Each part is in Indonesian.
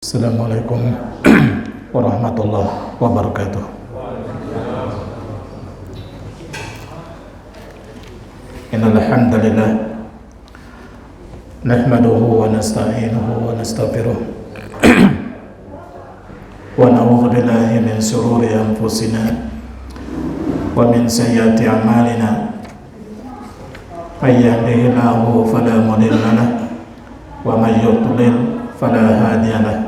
Assalamualaikum warahmatullahi wabarakatuh. Innal hamdalillah nahmaduhu wa nasta'inuhu wa nastaghfiruh wa na'udzu billahi min shururi anfusina wa min sayyiati a'malina. May yahdihillahu fala mudilla lahu wa may yudlil fala hadiya lahu.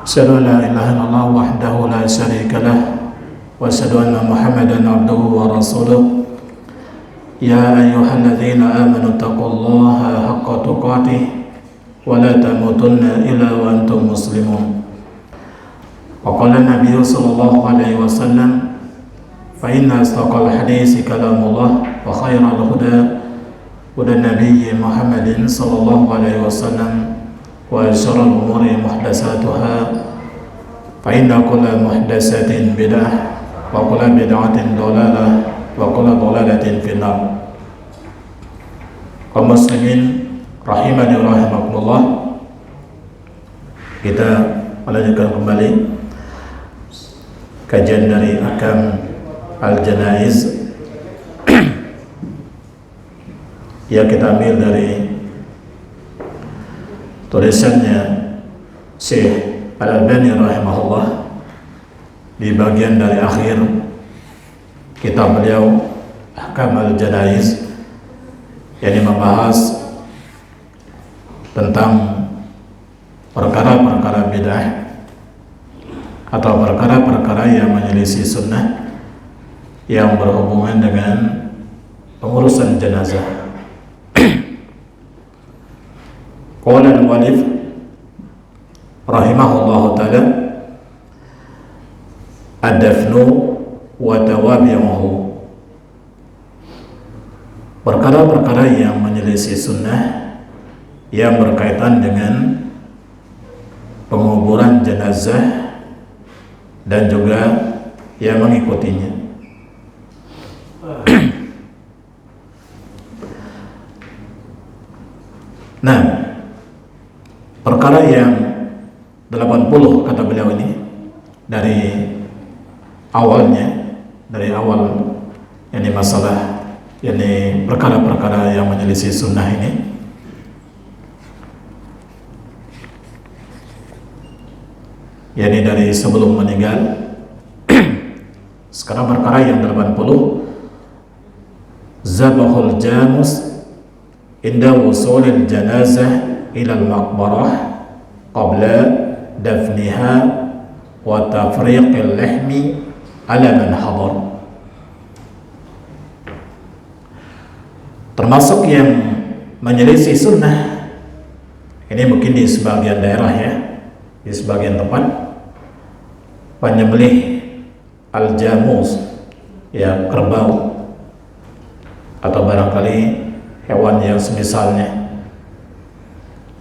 Asyhadu an la ilaha illallah wahdahu la syarika lahu wa asyhadu anna Muhammadan abduhu wa rasuluh. Ya ayyuhalladzina amanu taqullaha haqqa tuqatih wa la tamutunna illa wa antum muslimun. Wa qala an-nabiy sallallahu alaihi wasallam fa inna asdaqal hadits kalamullah wa khairal huda huda nabiyyi Muhammadin sallallahu alaihi wasallam wa syarrul umuri muhdatsatuha fa inna kulla muhdatsatin bid'ah wa kulla bid'atin dhalalah wa kulla dhalalatin finnar. Kaum muslimin rahimani wa rahimakumullah, kita melanjutkan kembali kajian dari Ahkam al-Janaiz yang kita ambil dari tulisannya Syekh Al-Albani rahimahullah di bagian dari akhir kitab beliau Ahkam al-Janaiz, yang membahas tentang perkara-perkara bid'ah atau perkara-perkara yang menyelisih sunnah yang berhubungan dengan pengurusan jenazah. Qala al-mu'allif rahimahullahu ta'ala ad-dafnu wa tawabi'uhu, perkara-perkara yang menyelisih sunnah yang berkaitan dengan penguburan jenazah dan juga yang mengikutinya. Nah, perkara yang 80 kata beliau ini dari awalnya, dari awal ini masalah, ini perkara-perkara yang menyelisih sunnah ini, yakni dari sebelum meninggal. Sekarang perkara yang 80, zabahul jamus inda wusulil janazah ilal maqbarah qabla dafniha wa tafriqil lahmi ala man hadar. Termasuk yang menyelisih sunnah ini mungkin di sebagian daerah ya, di sebagian tempat penyembelih al-jamus, ya kerbau atau barangkali hewan yang semisalnya.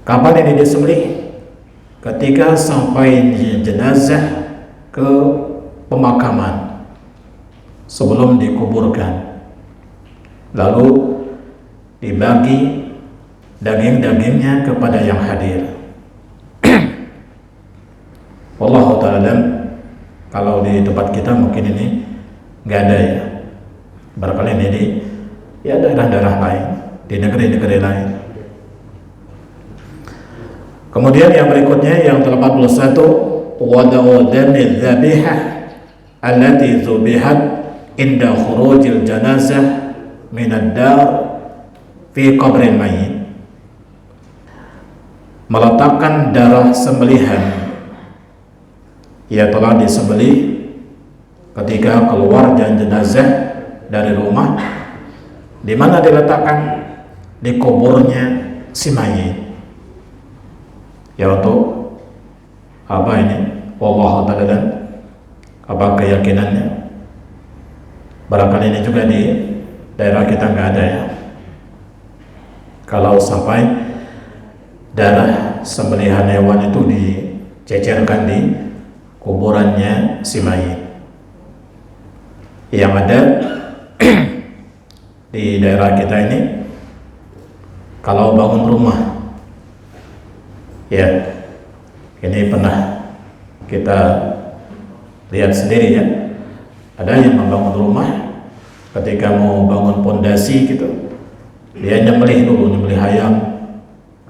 Kapan ini disembelih? Ketika sampai jenazah ke pemakaman sebelum dikuburkan, lalu dibagi daging-dagingnya kepada yang hadir. Wallahu ta'ala, kalau di tempat kita mungkin ini nggak ada ya, barangkali ini di ya daerah-daerah lain, di negeri-negeri lain. Kemudian yang berikutnya yang 81, wada'u damil dzabihah allati dzubihat inda khurujil janazah min ad-dar fi qabril mayyit, meletakkan darah sembelihan yang telah disembelih ketika keluar jenazah dari rumah, di mana diletakkan? Di kuburnya si mayit. Ya, untuk apa ini? Wallahu ta'ala, apa keyakinannya? Barangkali ini juga di daerah kita nggak ada ya. Kalau sampai darah sembelihan hewan itu dicecerkan di kuburannya si mayit. Yang ada di daerah kita ini, kalau bangun rumah Ya, ini pernah kita lihat sendiri ya. Ada yang membangun rumah, ketika mau bangun pondasi gitu, dia nyembelih dulu, nyembelih ayam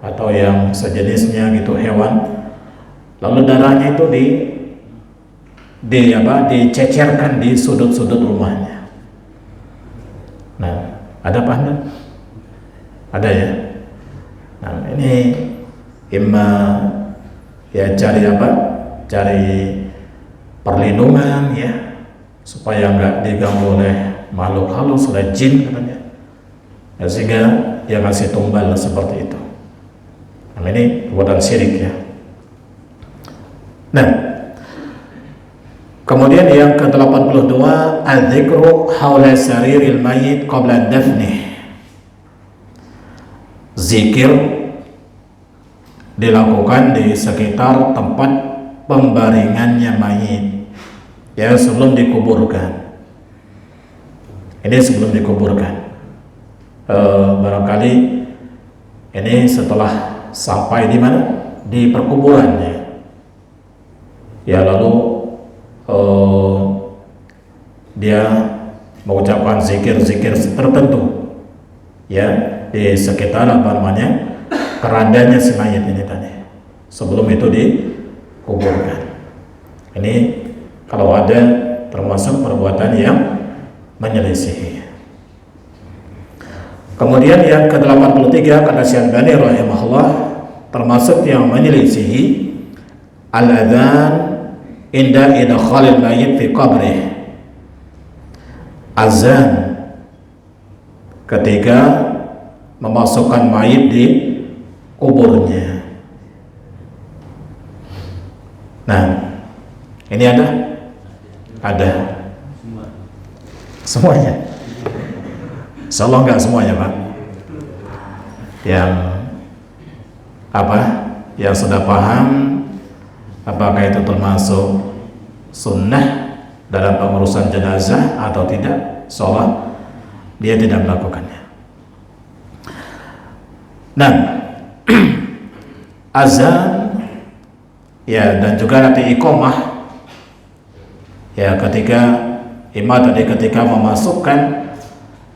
atau yang sejenisnya gitu, hewan. Lalu darahnya itu dicecerkan di sudut-sudut rumahnya. Nah, ada apa Anda? Ada ya. Nah, ini ya cari perlindungan ya, supaya nggak diganggu oleh makhluk halus, oleh jin katanya ya, sehingga dia kasih tumbal seperti itu. Nah, ini perbuatan syirik ya. Nah, kemudian yang ke-82, adzikru haula sariril mayyit qabla dafnih. Zikir dilakukan di sekitar tempat pembaringannya mayit ya, sebelum dikuburkan. Ini sebelum dikuburkan. Barangkali ini setelah sampai di mana? Di perkuburannya. Ya, lalu dia mengucapkan zikir-zikir tertentu ya di sekitar kerandanya si mayit ini tadi, sebelum itu dikuburkan. Ini kalau ada termasuk perbuatan yang menyelisihi. Kemudian yang ke-83 kata Syalbani rahimahullah, termasuk yang menyelisihi al-adzan inda idkhalil mayyit fi qabrih. Azan ketika memasukkan mayit di kuburnya. Nah, ini ada semuanya. Insyaallah enggak semuanya, Pak. Yang sudah paham apakah itu termasuk sunnah dalam pengurusan jenazah atau tidak, insyaallah dia tidak melakukannya. Nah, azan ya, dan juga nanti iqamah ya, ketika memasukkan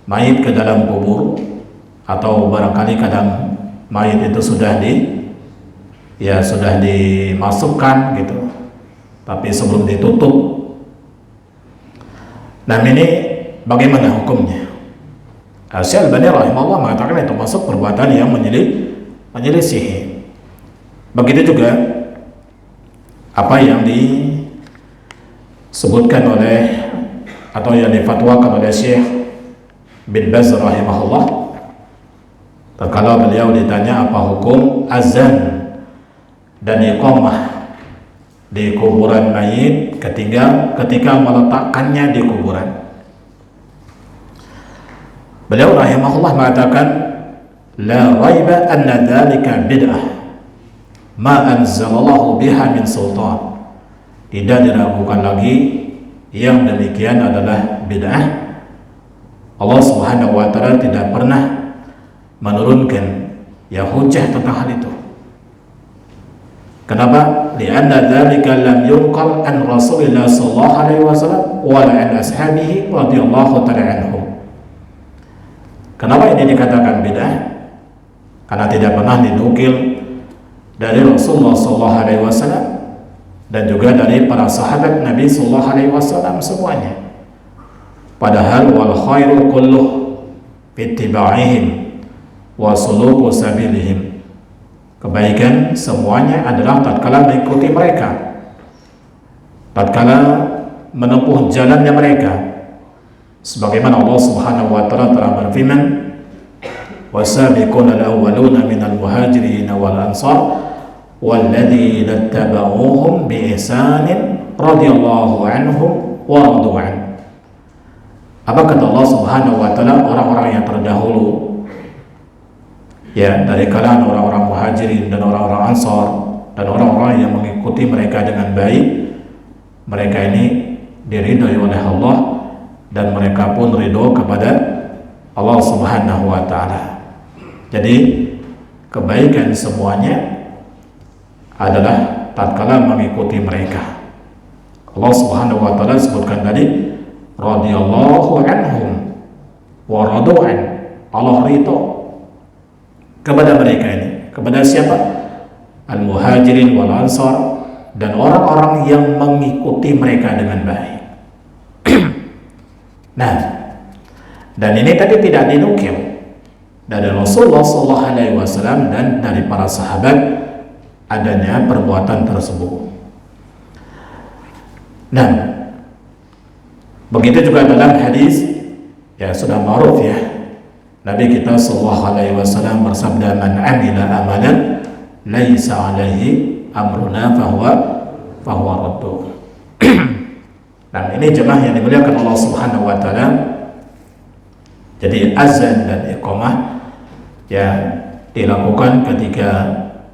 mayit ke dalam kubur, atau barangkali kadang mayit itu sudah dimasukkan gitu, tapi sebelum ditutup. Nah, ini bagaimana hukumnya? Syalbani rahimahullah mengatakan itu masuk perbuatan yang menyelisihi. Begitu juga apa yang disebutkan oleh atau yang difatwakan oleh Syekh bin Baz rahimahullah, tatkala beliau ditanya apa hukum azan dan iqamah di kuburan mayit ketika meletakkannya di kuburan. Beliau rahimahullah mengatakan, la raiba anna dzalika bid'ah ma anzalallahu biha min sultan. Tidak diragukan lagi, yang demikian adalah bid'ah. Allah Subhanahu wa taala tidak pernah menurunkan ya hujjah tentang hal itu. Kenapa? Lianna dzalika lam yunqal an Rasulillah sallallahu alaihi wasallam wa la an ashabihi radhiyallahu ta'ala anhum. Kenapa ini dikatakan bid'ah? Karena tidak pernah dinukil dari Rasulullah sallallahu alaihi wasallam dan juga dari para sahabat Nabi sallallahu alaihi wasallam semuanya. Padahal wal khairu kulluh ittiba'ihim wa suluku sabilihim. Kebaikan semuanya adalah tatkala mengikuti mereka, tatkala menempuh jalannya mereka, sebagaimana Allah Subhanahu wa taala telah berfirman, wasabiquna al-awwaluna minal muhajirin wal ansar walladzina ittaba'uuhum bi ihsanin radhiyallahu anhum wa radu an. Apa kata Allah Subhanahu wa taala? Orang-orang yang terdahulu ya, dari kalangan orang-orang muhajirin dan orang-orang ansar dan orang-orang yang mengikuti mereka dengan baik, mereka ini diridhoi oleh Allah dan mereka pun ridho kepada Allah Subhanahu wa taala. Jadi kebaikan semuanya adalah tatkala mengikuti mereka. Allah Subhanahu wa taala sebutkan tadi radhiyallahu anhum wa radu'an, Allah ridho kepada mereka ini. Kepada siapa? Al-muhajirin wal ansar, dan orang-orang yang mengikuti mereka dengan baik. Nah, dan ini tadi tidak dinukil dari Rasulullah SAW dan dari para sahabat adanya perbuatan tersebut. Nah, begitu juga dalam hadis yang sudah ma'ruf ya, Nabi kita SAW bersabda, man amila amalan laisa alaihi amruna fahuwa raddu. Nah, ini jemaah yang dimuliakan Allah Subhanahu wa taala. Jadi azan dan iqamah yang dilakukan ketika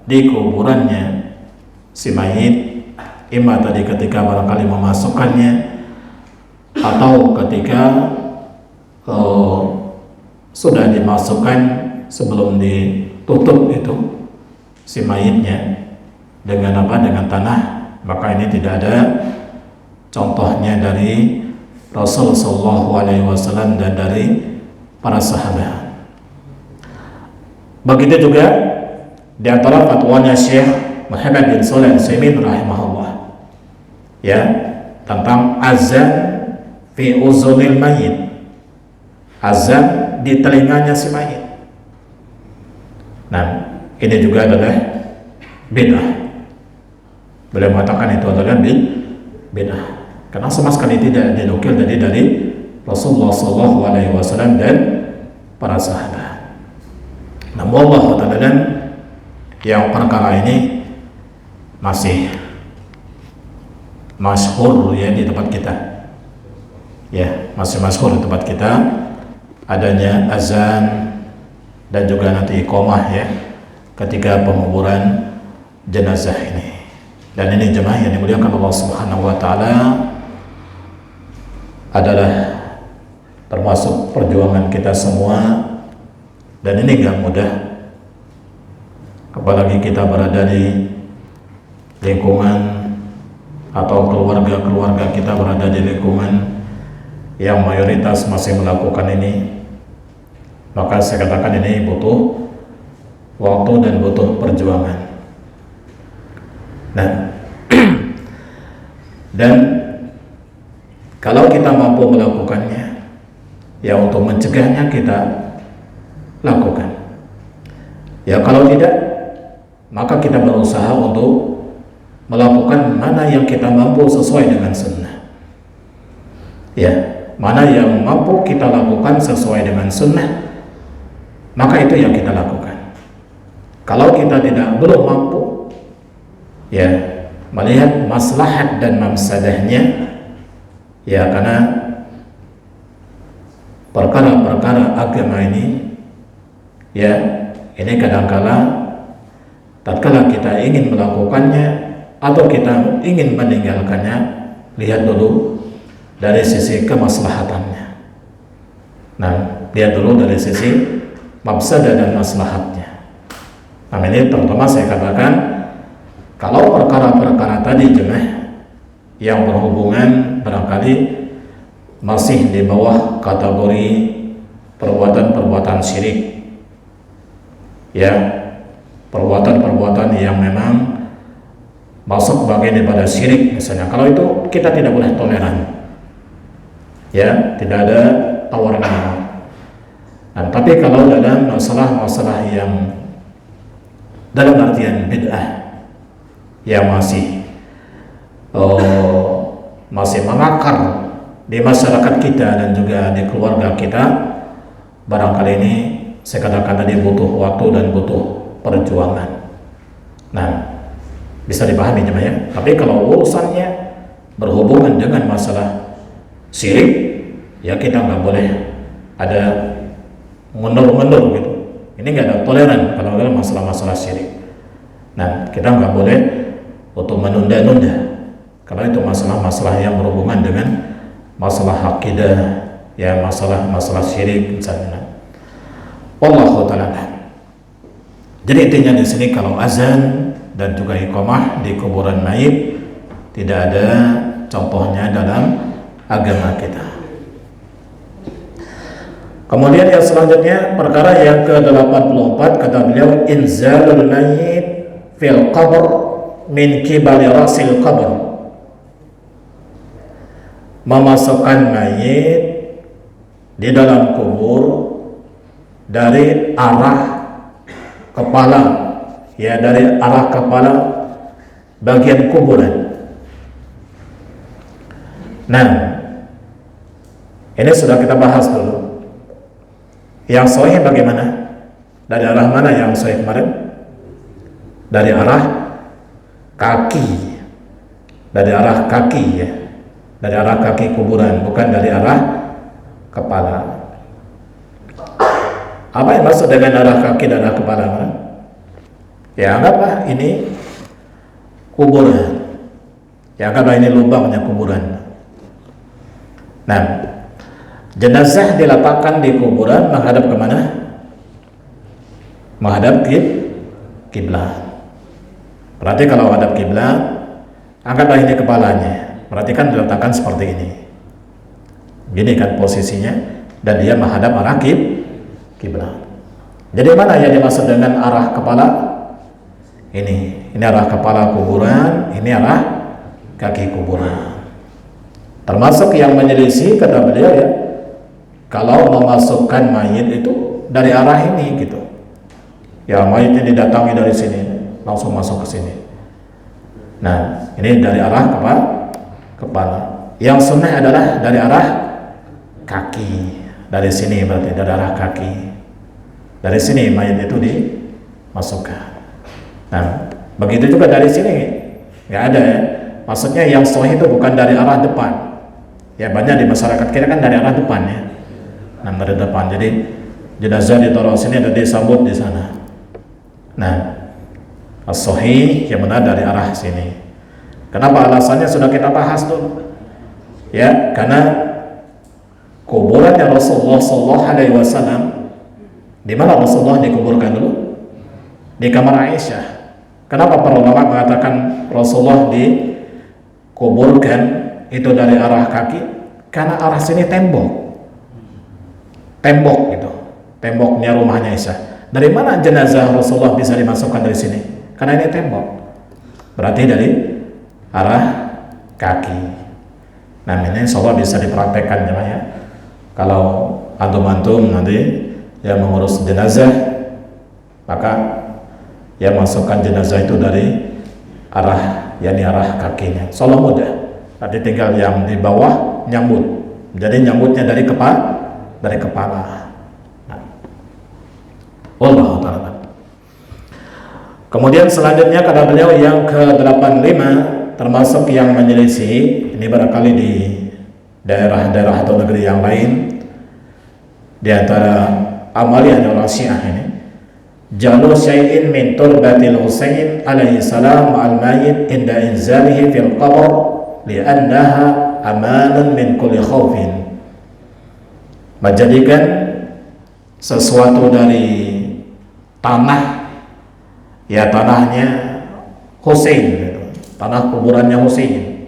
di kuburannya si mayit, imma tadi ketika barangkali memasukkannya atau ketika sudah dimasukkan sebelum ditutup itu si mayitnya dengan apa? Dengan tanah, maka ini tidak ada contohnya dari Rasul sallallahu alaihi wasallam dan dari para sahabat. Begitu juga di antara fatwanya Syekh Muhammad bin Shalih Al-Utsaimin rahimahullah ya, tentang azan fi uzunil mayit, azan di telinganya si mayit. Nah, ini juga adalah bid'ah. Beliau mengatakan itu adalah bid'ah karena sama sekali tidak dinukil dari Rasulullah SAW dan para sahabat. Namun Allah Ta'ala yang perkara ini masih masyhur ya di tempat kita, ya masih masyhur di tempat kita adanya azan dan juga nanti iqamah ya ketika penguburan jenazah ini. Dan ini jemaah yang dimuliakan Allah Subhanahu wa taala adalah termasuk perjuangan kita semua, dan ini gak mudah, apalagi kita berada di lingkungan atau keluarga kita berada di lingkungan yang mayoritas masih melakukan ini. Maka saya katakan ini butuh waktu dan butuh perjuangan. Nah, dan kalau kita mampu melakukannya, ya untuk mencegahnya kita lakukan. Ya kalau tidak, maka kita berusaha untuk melakukan mana yang kita mampu sesuai dengan sunnah. Ya, mana yang mampu kita lakukan sesuai dengan sunnah, maka itu yang kita lakukan. Kalau kita belum mampu, ya melihat maslahat dan mafsadahnya, ya karena perkara-perkara agama ini, ya ini kadangkala tatkala kita ingin melakukannya atau kita ingin meninggalkannya, lihat dulu dari sisi kemaslahatannya. Nah, lihat dulu dari sisi mafsadah dan maslahatnya. Nah, ini terutama saya katakan kalau perkara-perkara tadi jemaah yang berhubungan barangkali masih di bawah kategori perbuatan-perbuatan syirik, ya perbuatan-perbuatan yang memang masuk bagian daripada syirik misalnya, kalau itu kita tidak boleh toleran, ya tidak ada tawar menawar. Nah, tapi kalau dalam masalah-masalah yang dalam artian bid'ah yang masih mengakar di masyarakat kita dan juga di keluarga kita, barangkali ini saya katakan tadi butuh waktu dan butuh perjuangan. Nah, bisa dipahami jemaah ya. Tapi kalau urusannya berhubungan dengan masalah syirik, ya kita nggak boleh ada mundur-mundur gitu. Ini nggak ada toleran kalau dalam masalah-masalah syirik. Nah, kita nggak boleh untuk menunda-nunda kalau itu masalah-masalah yang berhubungan dengan masalah akidah, ya masalah syirik misalnya. Wallahu ta'ala. Jadi intinya di sini kalau azan dan juga iqamah di kuburan mayit tidak ada contohnya dalam agama kita. Kemudian yang selanjutnya perkara yang ke-84 kata beliau, inzalul mayit fil qabr min qibali rasil qabr, memasukkan mayit di dalam kubur dari arah kepala, ya dari arah kepala bagian kuburan. Nah, ini sudah kita bahas dulu. Yang sahih bagaimana? Dari arah mana yang sahih kemarin? Dari arah kaki. Dari arah kaki ya. Dari arah kaki kuburan, bukan dari arah kepala. Apa yang maksud dengan arah kaki dan arah kepala? Ya anggaplah ini kuburan. Ya anggaplah ini lubangnya kuburan. Nah, jenazah diletakkan di kuburan menghadap kemana? Menghadap kiblat. Berarti kalau menghadap kiblat, angkatlah ini kepalanya. Berarti kan diletakkan seperti ini. Gini kan posisinya, dan dia menghadap arah kiblat. Jadi mana yang dimaksud dengan arah kepala? Ini arah kepala kuburan, ini arah kaki kuburan. Termasuk yang menyelisih kata beliau ya, kalau memasukkan mayit itu dari arah ini gitu. Ya mayitnya didatangi dari sini, langsung masuk ke sini. Nah, ini dari arah kepala. Yang sunnah adalah dari arah kaki. Dari sini berarti dari arah kaki. Dari sini mayit itu dimasukkan. Nah, begitu juga dari sini nggak ada ya. Maksudnya yang sahih itu bukan dari arah depan. Ya banyak di masyarakat kita kan dari arah depan ya. Nah dari depan, jadi jenazah ditaruh sini dan disambut di sana. Nah, as-sahih yang benar dari arah sini. Kenapa? Alasannya sudah kita bahas dulu. Ya, karena kuburannya Rasulullah SAW, di mana Rasulullah dikuburkan dulu? Di kamar Aisyah. Kenapa para ulama mengatakan Rasulullah dikuburkan itu dari arah kaki? Karena arah sini tembok gitu, temboknya rumahnya Aisyah. Dari mana jenazah Rasulullah bisa dimasukkan dari sini? Karena ini tembok, berarti dari arah kaki. Nah ini insyaallah bisa dipraktekkan ya. Kalau antum nanti yang mengurus jenazah, maka ya masukkan jenazah itu dari arah, yakni arah kakinya. Insyaallah mudah. Nanti tinggal yang di bawah nyambut. Jadi nyambutnya dari kepala. Nah. Wallahu ta'ala. Kemudian selanjutnya kata beliau yang ke-85 termasuk yang menyelisih, ini barangkali di daerah-daerah atau negeri yang lain, di antara amaliyah orang Syiah ini, jalu syai'in min turbatil Husain alaihi salam ma'al mayyit inda inzalihi fil qabr li'annaha amanun min kulli khawfin. Menjadikan sesuatu dari tanah, ya tanahnya Husain, tanah kuburannya Husain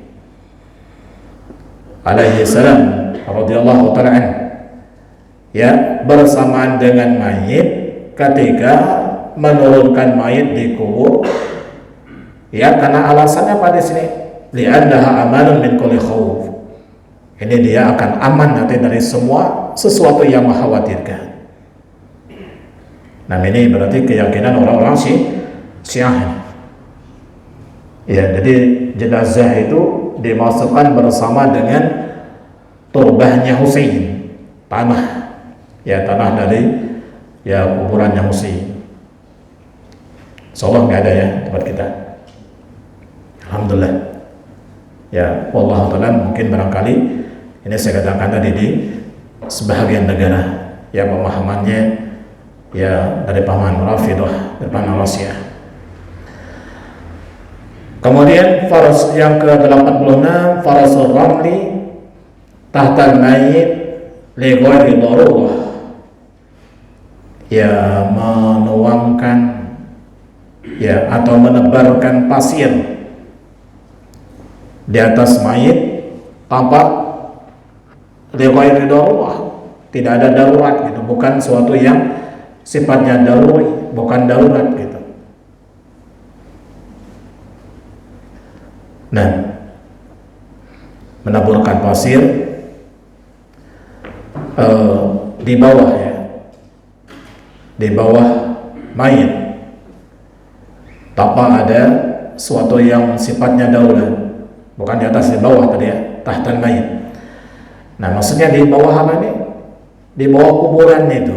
alaihi salam radhiyallahu ta'ala anhu, ya bersamaan dengan mayit ketika menurunkan mayit di kubur, ya karena alasannya pada sini li'annaha amanun min kulli khauf. Ini dia akan aman nanti dari semua sesuatu yang mengkhawatirkan. Nah ini berarti keyakinan orang-orang Syiah. Ya, jadi jenazah itu dimasukkan bersama dengan turbahnya Husain, tanah, ya tanah dari ya kuburannya Husain. Insyaallah nggak ada ya tempat kita. Alhamdulillah. Ya, wallahu ta'ala, mungkin barangkali ini saya katakan tadi di sebahagian negara ya pemahamannya ya dari pemahaman Rafidah, dari pemahaman Rasyah. Kemudian faras yang ke-86, farasul ramli tahtal mayit li ghairi darurah, ya menuangkan ya, atau menebarkan pasir di atas mayit tanpa lighairi darurat, tidak ada darurat gitu, bukan suatu yang sifatnya daruri, bukan darurat gitu. Nah, menaburkan pasir di bawah, ya, di bawah mayit tanpa ada suatu yang sifatnya darurat, bukan di atas, di bawah tadi ya, tahtan mayit. Nah, maksudnya di bawah apa nih? Di bawah kuburan itu,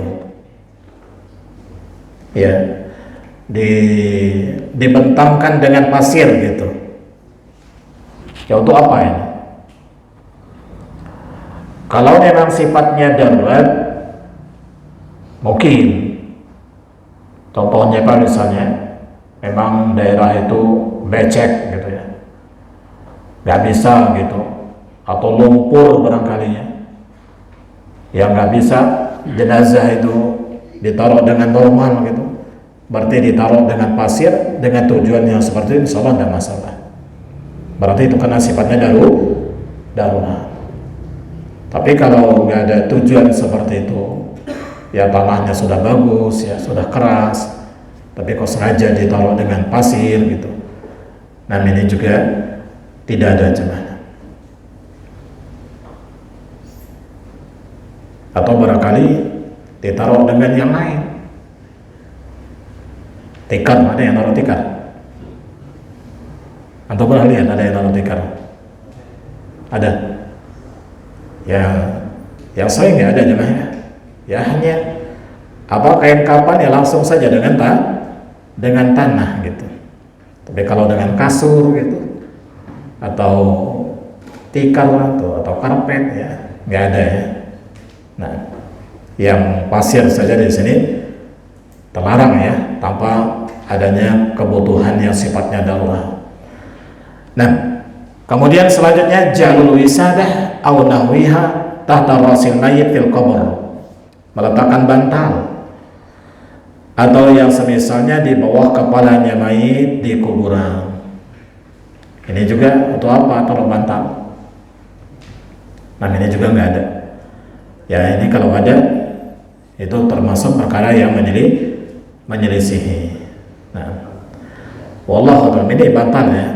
ya, dibentangkan dengan pasir gitu. Ya, untuk apa ini? Kalau memang sifatnya darurat, mungkin contohnya apa, misalnya memang daerah itu becek gitu ya, nggak bisa gitu, atau lumpur barangkalinya, ya nggak bisa jenazah itu ditaruh dengan normal gitu, berarti ditaruh dengan pasir dengan tujuan yang seperti itu, insya Allah tidak masalah. Berarti itu karena sifatnya darurat. Tapi kalau nggak ada tujuan seperti itu, ya tanahnya sudah bagus, ya sudah keras, tapi kok sengaja ditaruh dengan pasir gitu, nah ini juga tidak ada jemaah. Atau barangkali ditaruh dengan yang lain, tikar, ada yang naruh tikar? Atau pernah lihat ada yang naruh tikar? Ada? Ya, yang saya nggak ada jemaah. Ya hanya apa, kain kapan ya langsung saja dengan tanah gitu. Tapi kalau dengan kasur gitu, atau tikar atau karpet, ya nggak ada ya. Nah, yang pasir saja di sini terlarang ya, tanpa adanya kebutuhan yang sifatnya darurat. Nah, kemudian selanjutnya jalul wisadah aw nahwiha tahta rasil mayit fil qabr, meletakkan bantal atau yang semisalnya di bawah kepalanya mayit di kuburan. Ini juga untuk apa taruh bantal? Nah, ini juga nggak ada. Ya, ini kalau ada itu termasuk perkara yang menyelisihi. Nah, wallahu a'lam, ini bantal ya.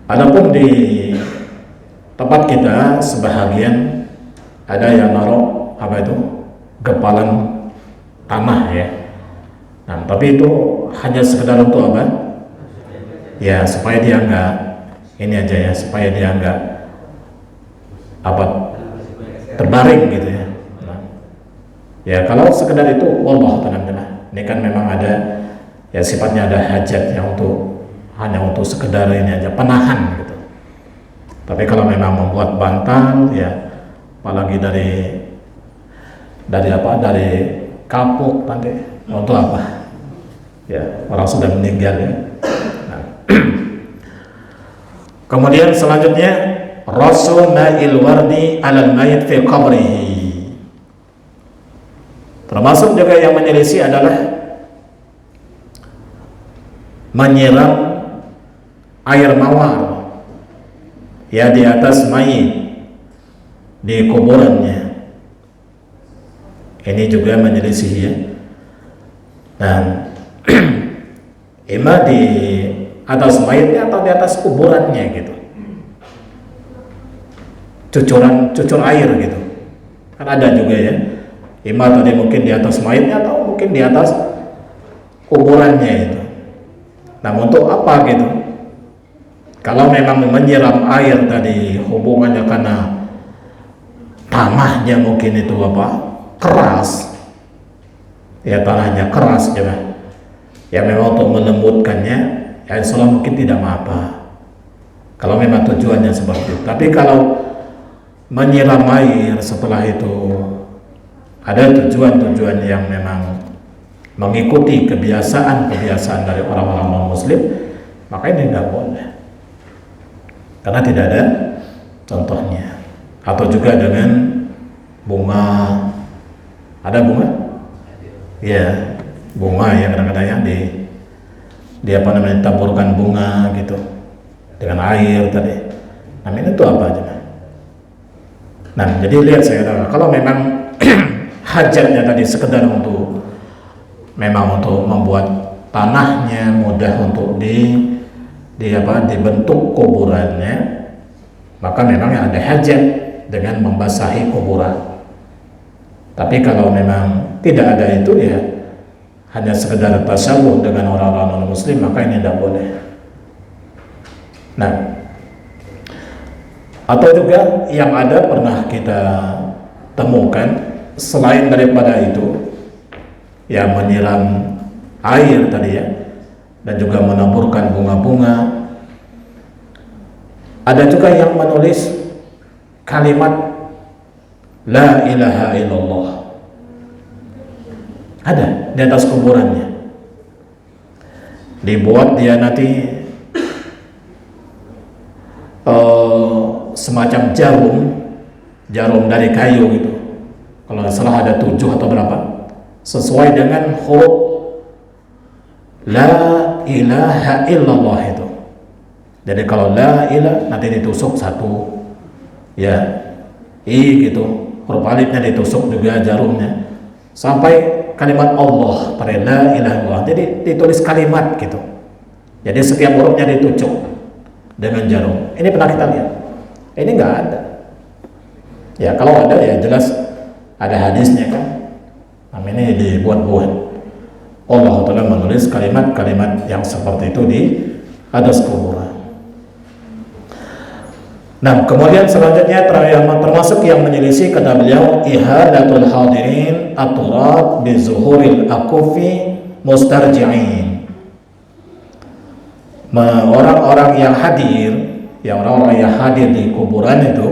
Adapun di tempat kita sebahagian ada yang naruh apa itu, gepalan tanah ya. Nah, tapi itu hanya sekedar untuk apa? Ya, supaya dia enggak ini aja ya, supaya dia enggak apa, terbaring gitu ya. Nah, ya kalau sekedar itu, wallahu ta'ala. Ini kan memang ada ya, sifatnya ada hajat yang untuk hanya untuk sekedar ini aja, penahan gitu. Tapi kalau memang membuat bantal ya, apalagi dari apa, dari kapuk nanti untuk apa ya, orang sudah meninggal ya. Nah. Kemudian selanjutnya rasul ma'il wardi alal mayit fi qabrihi, termasuk juga yang menyelisih adalah menyiram air mawar ya di atas mayit di kuburannya. Ini juga menyelisih ya. Dan ima di atas mayitnya atau di atas kuburannya gitu, cucur air gitu kan ada juga ya. Ima tadi mungkin di atas mayitnya atau mungkin di atas kuburannya itu. Nah, untuk apa gitu? Kalau memang menyiram air tadi hubungannya karena tanahnya mungkin itu apa, keras ya, tanahnya keras ya memang untuk melembutkannya ya, insya Allah mungkin tidak apa kalau memang tujuannya seperti itu. Tapi kalau menyiram air setelah itu ada tujuan-tujuan yang memang mengikuti kebiasaan dari orang-orang non-muslim, maka ini tidak boleh, karena tidak ada contohnya. Atau juga dengan bunga, ada bunga ya, bunga yang kadang-kadang yang dia taburkan bunga gitu dengan air tadi. Nah, ini tuh apa aja? Nah, jadi lihat saya, kalau memang hajatnya tadi sekedar untuk membuat tanahnya mudah untuk dibentuk kuburannya, maka memang ada hajat dengan membasahi kuburan. Tapi kalau memang tidak ada itu, ya hanya sekedar tasyabbuh dengan orang-orang non-muslim, maka ini tidak boleh. Nah, atau juga yang ada pernah kita temukan selain daripada itu, yang menyiram air tadi ya, dan juga menaburkan bunga-bunga, ada juga yang menulis kalimat La ilaha illallah, ada di atas kuburannya. Dibuat dia nanti semacam jarum dari kayu gitu, kalau nggak salah ada 7 atau berapa, sesuai dengan huruf La ilaha illallah itu. Jadi kalau la ilah nanti ditusuk 1 ya, i gitu, huruf alifnya ditusuk juga jarumnya sampai kalimat Allah pada la ilaha illallah. Jadi ditulis kalimat gitu. Jadi setiap hurufnya ditusuk dengan jarum. Ini pernah kita lihat. Ini nggak ada. Ya kalau ada ya jelas ada hadisnya kan. Ini dibuat-buat. Allah Ta'ala menulis kalimat-kalimat yang seperti itu di atas kuburan. Nah, kemudian selanjutnya termasuk yang menyelisih kata beliau, ihadatul hadirin at-turab bi zuhuril akufi mustarji'in. Orang-orang yang hadir di kuburan itu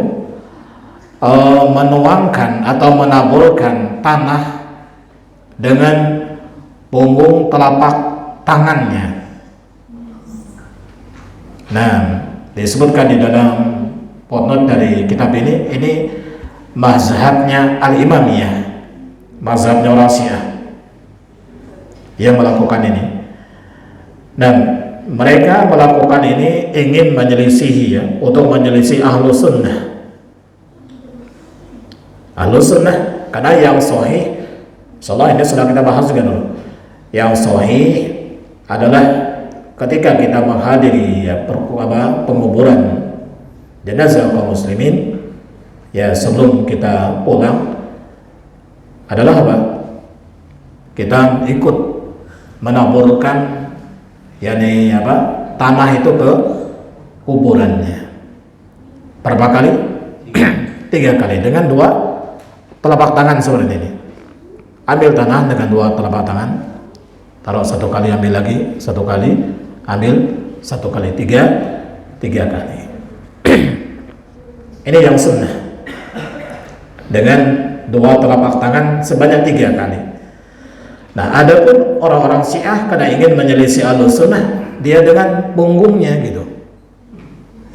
menuangkan atau menaburkan tanah dengan punggung telapak tangannya. Nah, disebutkan di dalam footnote dari kitab ini mazhabnya al-imamiyah, mazhabnya orang Syiah yang melakukan ini. Dan mereka melakukan ini ingin menyelisihi ya, untuk menyelisih ahlus sunnah. Ahlus sunnah, karena yang sahih, insyaallah ini sudah kita bahas juga dulu. Yang sahih adalah ketika kita menghadiri ya, penguburan jenazah kaum muslimin, ya sebelum kita pulang adalah apa? Kita ikut menaburkan tanah itu ke kuburannya. Berapa kali? 3 kali dengan 2 telapak tangan seperti ini. Ambil tanah dengan 2 telapak tangan, taruh 1 kali, ambil lagi 1 kali, ambil 1 kali, 3 kali. Ini yang sunnah, dengan 2 telapak tangan sebanyak 3 kali. Nah, adapun orang-orang Syiah karena ingin menyelisih ahlus sunnah, dia dengan punggungnya gitu,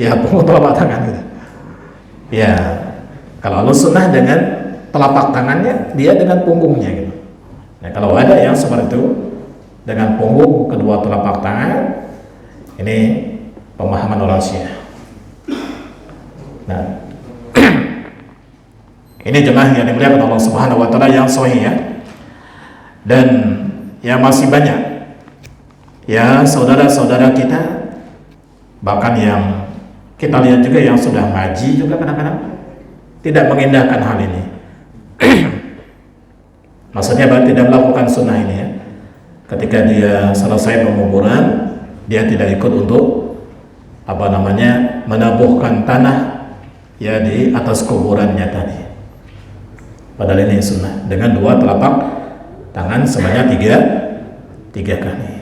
ya punggung telapak tangan gitu. Ya, kalau ahlus sunnah dengan telapak tangannya, dia dengan punggungnya gitu. Nah, kalau ada yang seperti itu dengan punggung kedua telapak tangan, ini pemahaman orang Syiah. Nah, ini jemaah yang dimuliakan Allah Subhanahu wa taala yang sahih ya. Dan ya masih banyak ya saudara-saudara kita, bahkan yang kita lihat juga yang sudah ngaji juga kadang-kadang tidak mengindahkan hal ini. Maksudnya tidak melakukan sunnah ini ya. Ketika dia selesai penguburan, dia tidak ikut untuk menabuhkan tanah ya di atas kuburannya tadi. Padahal ini sunnah dengan 2 telapak tangan sebanyak 3 kali.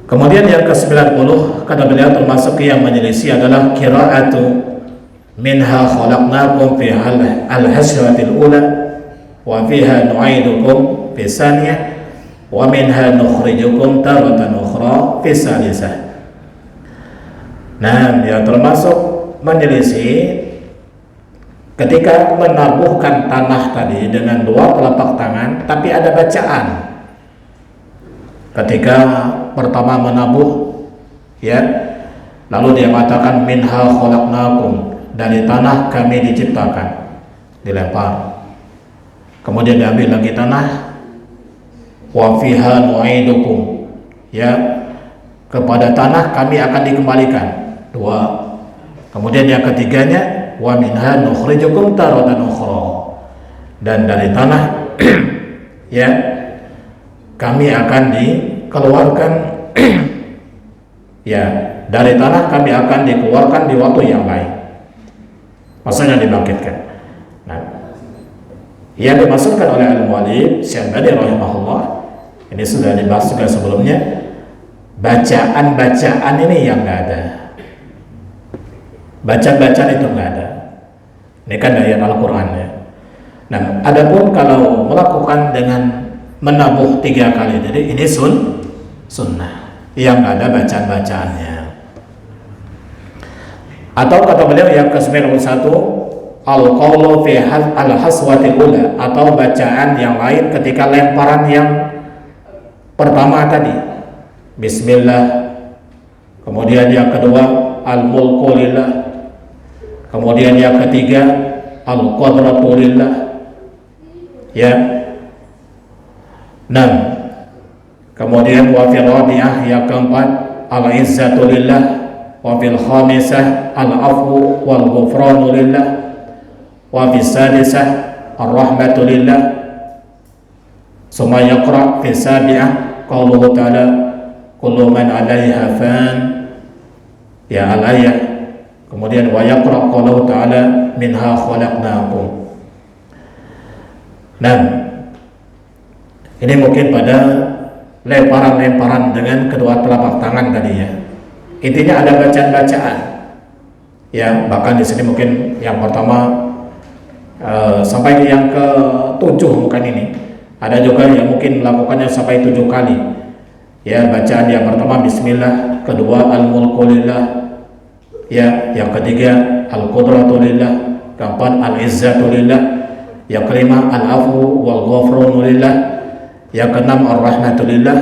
Kemudian yang ke-90 kata beliau termasuk yang menyelisih adalah qira'atu minha khalaqnakum fi al-hasratil ula wa fiha nu'idukum fi saniyah wa minha nukhrijukum taratan ukhra fi salisah. Nah, ya termasuk menyelisih ketika menabuhkan tanah tadi dengan 2 telapak tangan, tapi ada bacaan ketika pertama menabuh, ya, lalu dia mengatakan minha khalaqnakum, dari tanah kami diciptakan, dilempar. Kemudian diambil lagi tanah, wa fiha nu'idukum, ya, kepada tanah kami akan dikembalikan, dua. Kemudian yang ketiganya wa minha nukhrijukum taratan ukhra, dan dari tanah ya kami akan dikeluarkan ya, dari tanah kami akan dikeluarkan di waktu yang lain, maksudnya dibangkitkan. Nah, yang dimaksudkan oleh Al-Mu'allif Syambani rahimahullah, ini sudah dibahas juga sebelumnya, bacaan ini yang nggak ada, bacaan itu nggak ada. Ini kan ayat Al-Quran ya. Nah, adapun kalau melakukan dengan menabuh 3 kali, jadi ini sunnah yang nggak ada bacaan-bacaannya. Atau kata beliau yang ke-91, al-qawlu fi al-haswatil ula, atau bacaan yang lain ketika lemparan yang pertama tadi, bismillah. Kemudian yang kedua, al-mulku lillah. Kemudian yang ketiga, al-qadratu lillah. Ya. 6. Kemudian wa fil rabi'ah, yang keempat, al-izzatu lillah. Wa fil khamisah, al-afwu wal ghufranu lillah. Wa fis sadisah, ar-rahmatu lillah. Summa yaqra fi sabi'ah qauluhu ta'ala kullu man 'alaiha fan, ya, al-ayah. Kemudian wa yaqra qauluhu ta'ala minha khalaqnakum. Nah, ini mungkin pada lemparan-lemparan dengan kedua telapak tangan tadi ya. Intinya ada bacaan-bacaan. Ya, bahkan di sini mungkin yang pertama sampai yang ke-7 bukan ini. Ada juga yang mungkin melakukannya sampai 7 kali. Ya, bacaan yang pertama bismillah, kedua al-mulku lillah, ya, yang ketiga al-qudratu lillah, keempat al-izzatu lillah, yang kelima al-afwu wal ghufranu lillah, yang keenam ar-rahmatu lillah.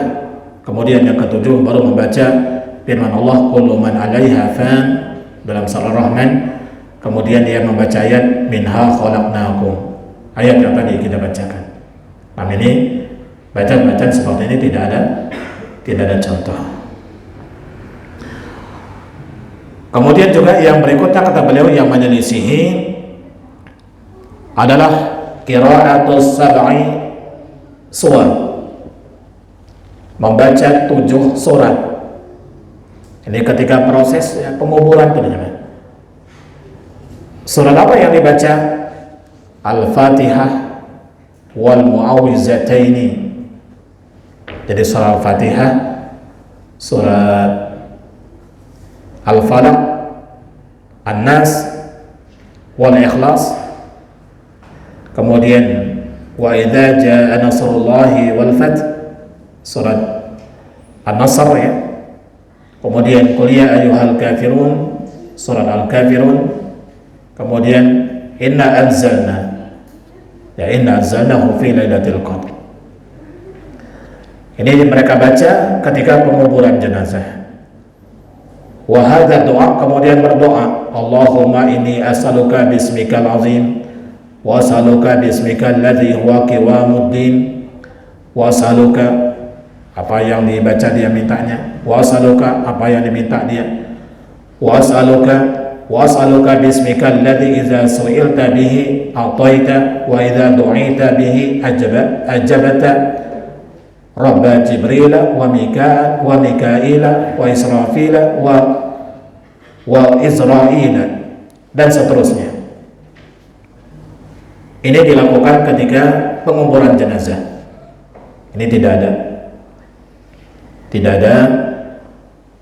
Kemudian yang ketujuh baru membaca firman Allah kullu man 'alaiha fan dalam surah Rahman. Kemudian dia membaca ayat minha khalaqnakum, ayat yang tadi kita bacakan. Nah, ini bacaan-bacaan seperti ini tidak ada contoh. Kemudian juga yang berikutnya kata beliau yang menyelisihi adalah qira'atus sab'i suwar, membaca 7 surat. Ini ketika proses ya, penguburan teman-teman. Surat apa yang dibaca? Al-Fatihah wal mu'awwizataini. Jadi surah Al-Fatihah, surat Al-Falaq, An-Nas, wal Ikhlas. Kemudian wa idza jaa nasrullahi wal fath, surat An-Nasr ya. Kemudian qul ya ayyuhal kafirun, surat Al-Kafirun. Kemudian inna anzalna, ya, inna anzalnahu fi lailatul qadr. Ini mereka baca ketika penguburan jenazah. Wa hadza doa, kemudian berdoa, Allahumma inni as'aluka bismikal azim wa as'aluka bismikal ladzi huwa qiwamuddin wa as'aluka, apa yang dibaca dia mintanya, wa as'aluka, apa yang diminta dia, wa as'aluka bismikal ladzi idza su'ilta bihi a'taita wa idza du'ita bihi ajabata Rabba Jibril wa Mikaila wa Israfila wa Israila, dan seterusnya. Ini dilakukan ketika penguburan jenazah. Ini tidak ada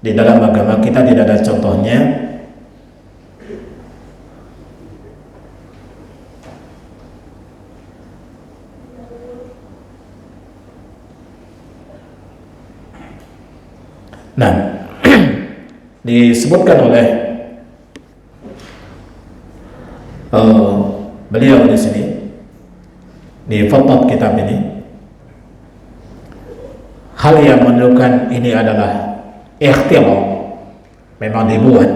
di dalam agama kita, tidak ada contohnya. Nah, disebutkan oleh beliau di sini di footnote kitab ini, hal yang menunjukkan ini adalah ikhtilaf, memang dibuat,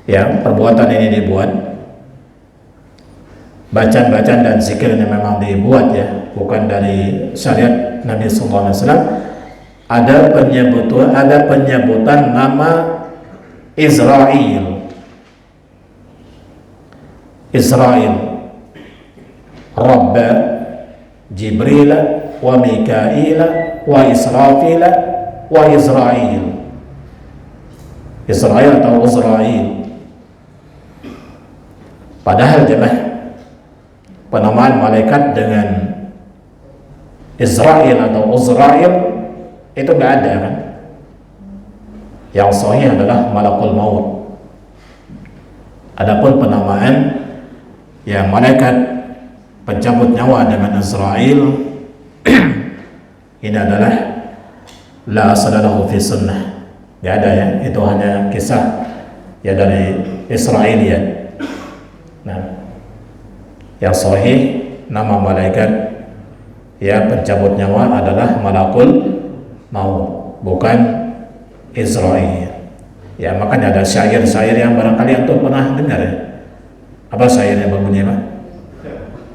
ya, perbuatan ini dibuat, bacaan-bacaan dan zikir ini memang dibuat, ya, bukan dari syariat Nabi Sallallahu Alaihi Wasallam. Ada penyebutan nama Israel, Rabba Jibril wa Mikail wa Israfil wa Israel atau Israel. Padahal jemaah, penamaan malaikat dengan Israel atau Uzrail itu nggak ada kan? Yang sahih adalah malakul maut. Adapun penamaan yang malaikat pencabut nyawa dengan Israel ini adalah la asalalahu fi sunnah, nggak ada, ya, itu hanya kisah, ya, dari Israiliyat. Nah, yang sahih nama malaikat, ya, pencabut nyawa adalah malakul maut, bukan Israel. Ya, makanya ada syair-syair yang barangkali antum pernah dengar, ya. Apa syairnya berbunyi, Pak?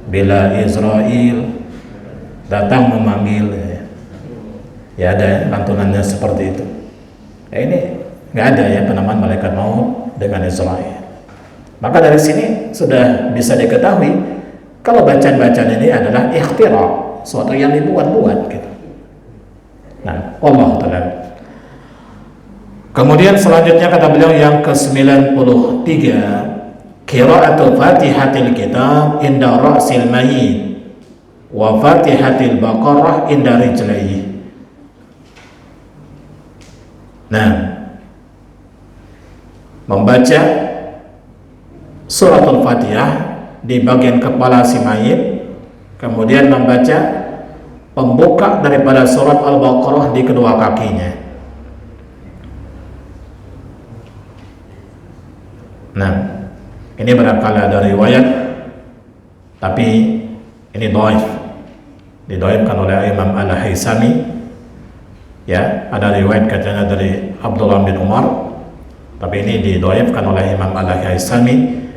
Bila Israel datang memanggil, ya, ya ada lantunannya seperti itu. Ya, ini nggak ada, ya, penamaan malaikat maut dengan Israel. Maka dari sini sudah bisa diketahui kalau bacaan-bacaan ini adalah ikhtira, suatu yang dibuat-buat, gitu. Nah, Allah Ta'ala. Kemudian selanjutnya kata beliau yang ke-93, qira'atu Fatihatil Kitab inda ra'sil mayyit wa Fatihatil Baqarah inda rijlaihi. Nah, membaca suratul Fatihah di bagian kepala si mayit, kemudian membaca pembuka daripada surat Al-Baqarah di kedua kakinya. Nah, ini barangkali ada riwayat, tapi ini dhaif, didhaifkan oleh Imam Al-Haythami. Ya, ada riwayat katanya dari Abdullah bin Umar, tapi ini didhaifkan oleh Imam Al-Haythami.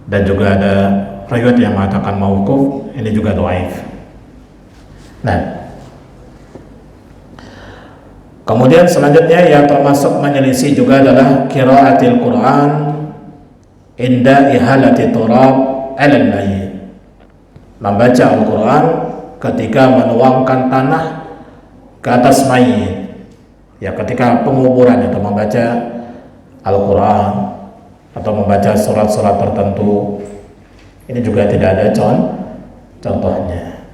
Dan juga ada riwayat yang mengatakan mauquf, ini juga dhaif. Nah, kemudian selanjutnya yang termasuk menyelisih juga adalah qiraatil Quran inda ihalati turab 'alal mayyit. Membaca Al-Quran ketika menuangkan tanah ke atas mayit, ya, ketika penguburan, atau membaca Al-Quran atau membaca surat-surat tertentu. Ini juga tidak ada contohnya.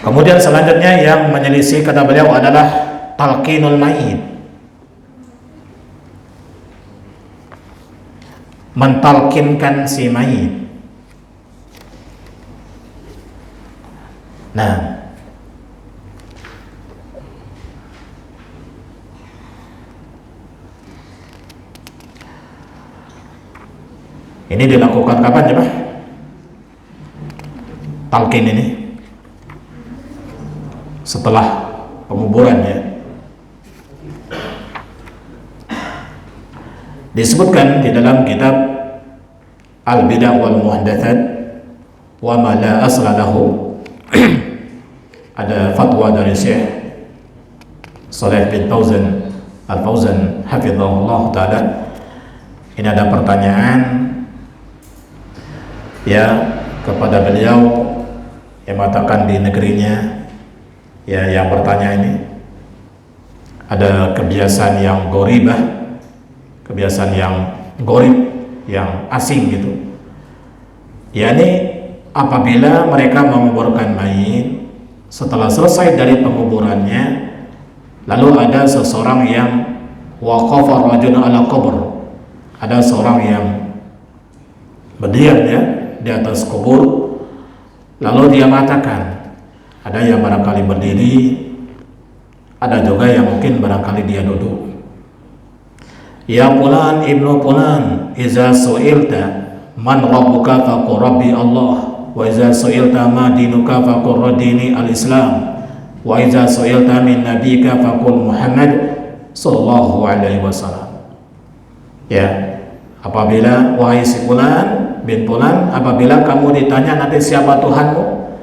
Kemudian selanjutnya yang menyelisih kata beliau adalah talqinul mayit, mentalkinkan si mayit. Nah, ini dilakukan kapan, ya, Pak? Talqin ini setelah penguburan, ya. Disebutkan di dalam kitab Al-Bidah wal Muhdatsat wa ma la asla lahu. Ada fatwa dari Syekh Shalih bin Fauzan Al-Fauzan hafizahullah taala. Ini ada pertanyaan, ya, kepada beliau yang mengatakan di negerinya, ya, yang bertanya ini ada kebiasaan yang goribah, kebiasaan yang gorib, yang asing, gitu. yakni apabila mereka menguburkan mayit, setelah selesai dari penguburannya, lalu ada seseorang yang waqafa rajulun ala qabr, ada seorang yang berdiam, ya, di atas kubur, lalu dia mengatakan, ada yang barangkali berdiri, ada juga yang mungkin barangkali dia duduk. Ya fulan ibnu fulan, iza su'ilta man rabbuka faqul rabbi Allah wa idza su'ilta ma dinuka faqul dini al-Islam, wa idza su'ilta min nabika faqul Muhammad sallallahu alaihi wasallam. Ya, apabila wahai si fulan bin fulan, apabila kamu ditanya nanti siapa Tuhanmu,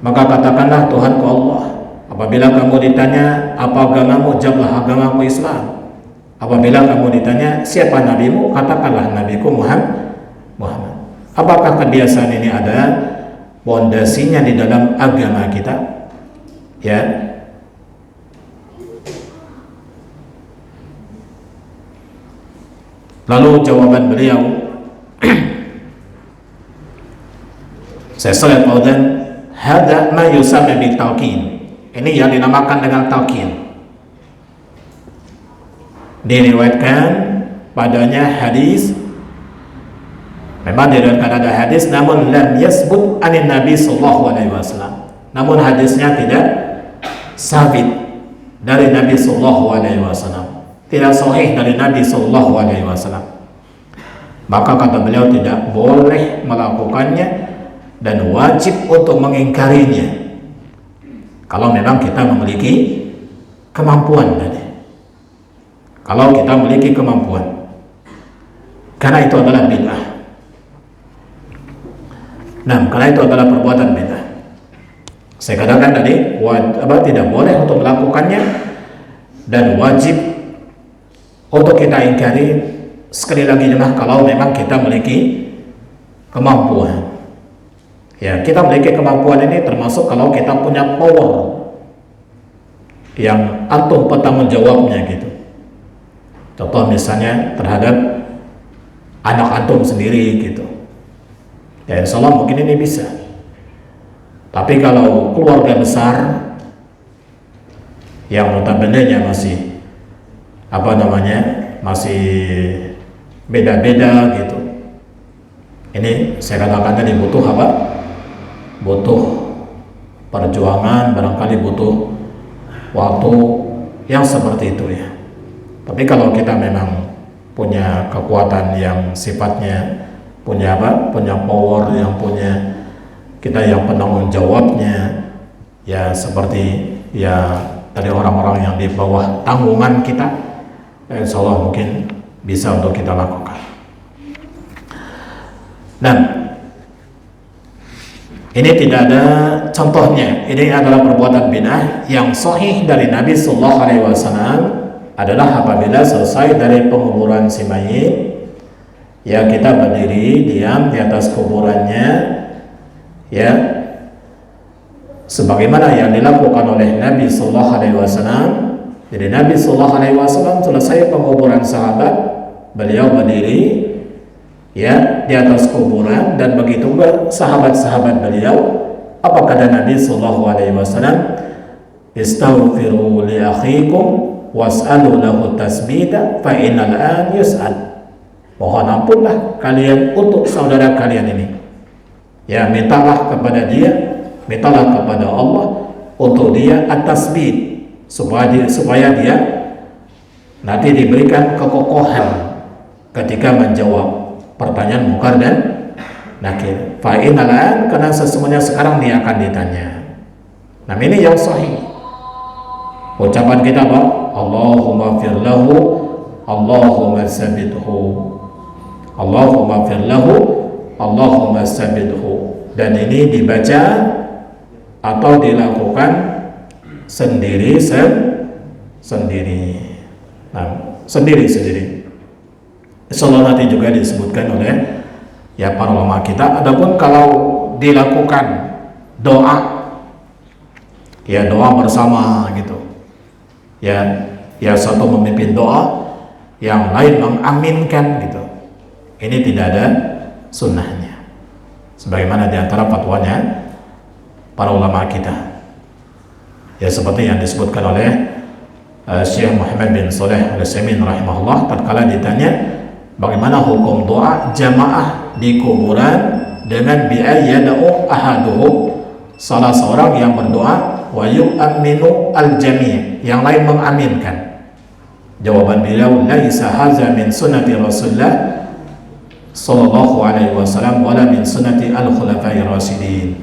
maka katakanlah Tuhanku Allah. Apabila kamu ditanya apa agamamu, jawablah agamaku Islam. Apabila kamu ditanya siapa nabimu, katakanlah nabiku Muhammad. Apakah kebiasaan ini ada pondasinya di dalam agama kita? Ya. Lalu jawaban beliau saya Shalih Fauzan, hada ma yusamma bi talqin. Ini yang dinamakan dengan talqin. Diriwayatkan padanya hadis, memang diriwayatkan ada hadis, namun lam yasbut anin Nabi sallallahu alaihi wasallam. Namun hadisnya tidak sabit dari Nabi sallallahu alaihi wasallam, tidak sahih dari Nabi sallallahu alaihi wasallam. Maka kata beliau tidak boleh melakukannya dan wajib untuk mengingkarinya kalau memang kita memiliki kemampuan tadi. Kalau kita memiliki kemampuan, karena itu adalah bid'ah. Nah, karena itu adalah perbuatan bid'ah. Saya katakan tadi, tidak boleh untuk melakukannya dan wajib untuk kita ingkari. Sekali lagi jemaah, kalau memang kita memiliki kemampuan. Ya, kita memiliki kemampuan ini termasuk kalau kita punya power yang antum bertanggung jawabnya gitu. Contoh misalnya terhadap anak antum sendiri gitu. Ya insya Allah mungkin ini bisa. Tapi kalau keluarga besar yang notabene-nya masih masih beda-beda gitu, ini saya katakan tadi butuh apa? Butuh perjuangan, barangkali butuh waktu yang seperti itu ya. Tapi kalau kita memang punya kekuatan yang sifatnya punya power, yang punya kita yang penanggung jawabnya, ya seperti ya dari orang-orang yang di bawah tanggungan kita, insya Allah mungkin bisa untuk kita lakukan. Dan ini tidak ada contohnya. Ini adalah perbuatan bid'ah yang sahih dari Nabi Sallallahu Alaihi Wasallam adalah apabila selesai dari penguburan si mayit, ya kita berdiri diam di atas kuburannya, ya sebagaimana yang dilakukan oleh Nabi Sallallahu Alaihi Wasallam. Jadi Nabi Sallallahu Alaihi Wasallam selesai penguburan sahabat, beliau berdiri ya di atas kuburan, dan begitu juga sahabat-sahabat beliau. Apa kata Nabi Sallallahu Alaihi Wasallam? Istaghfiru li akhikum was'alu lahu tasbita fa innal an yus'al. Mohon ampunlah kalian untuk saudara kalian ini. Ya, mintalah kepada dia, mintalah kepada Allah untuk dia at-tasbit, supaya dia nanti diberikan kekokohan ketika menjawab pertanyaan mungkar dan nakir. Fa innal an, karena sesungguhnya sekarang dia akan ditanya. Nah, ini yang sahih. Ucapan kita apa? Allahumma fir lahu, Allahumma sabithu, Allahumma fir lahu, Allahumma sabithu. Dan ini dibaca atau dilakukan sendiri. Nah, sendiri. Insyaallah nanti juga disebutkan oleh ya para ulama kita. Adapun kalau dilakukan doa, ya doa bersama gitu. Ya satu memimpin doa, yang lain mengaminkan gitu. Ini tidak ada sunnahnya. Sebagaimana diantara fatwanya para ulama kita. Ya seperti yang disebutkan oleh Syekh Muhammad bin Shalih Al-Utsaimin rahimahullah, tatkala ditanya bagaimana hukum doa jamaah di kuburan dengan bi'ayyada'u ahaduhum, salah seorang yang berdoa wa yu'minu al-jami', yang lain mengaminkan. Jawaban beliau, laisa hadza min sunnati Rasulullah sallallahu alaihi wasallam wala min sunnati al-khulafai rasyidin.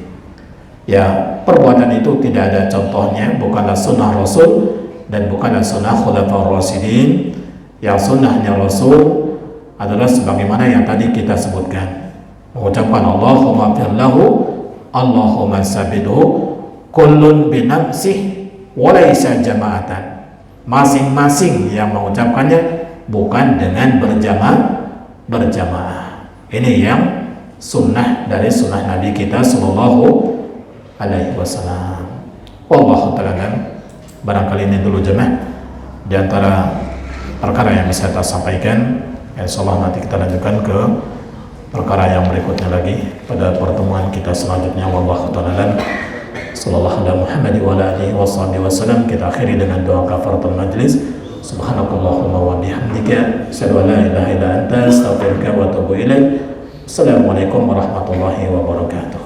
Ya, perbuatan itu tidak ada contohnya, bukanlah sunnah Rasul dan bukanlah sunnah khulafai rasyidin. Yang sunnahnya Rasul adalah sebagaimana yang tadi kita sebutkan, mengucapkan Allahumma firlahu, Allahumma sabidhu, kullun binafsih walaysa jama'atan. Masing-masing yang mengucapkannya, bukan dengan berjamaah. Ini yang sunnah dari sunnah Nabi kita sallallahu alaihi wasallam. Wallahu ta'ala. Barangkali ini dulu jemaah di antara perkara yang bisa kita sampaikan. Insyaallah nanti kita lanjutkan ke perkara yang berikutnya lagi pada pertemuan kita selanjutnya. Wallahu ta'ala. Sallallahu alaihi Muhammad wa alihi wasallam. Kita akhiri dengan doa kafaratul majlis. Subhanakallahumma wa bihamdika asyhadu an la ilaha illa anta astaghfiruka wa atubu ilaik. Assalamualaikum warahmatullahi wabarakatuh.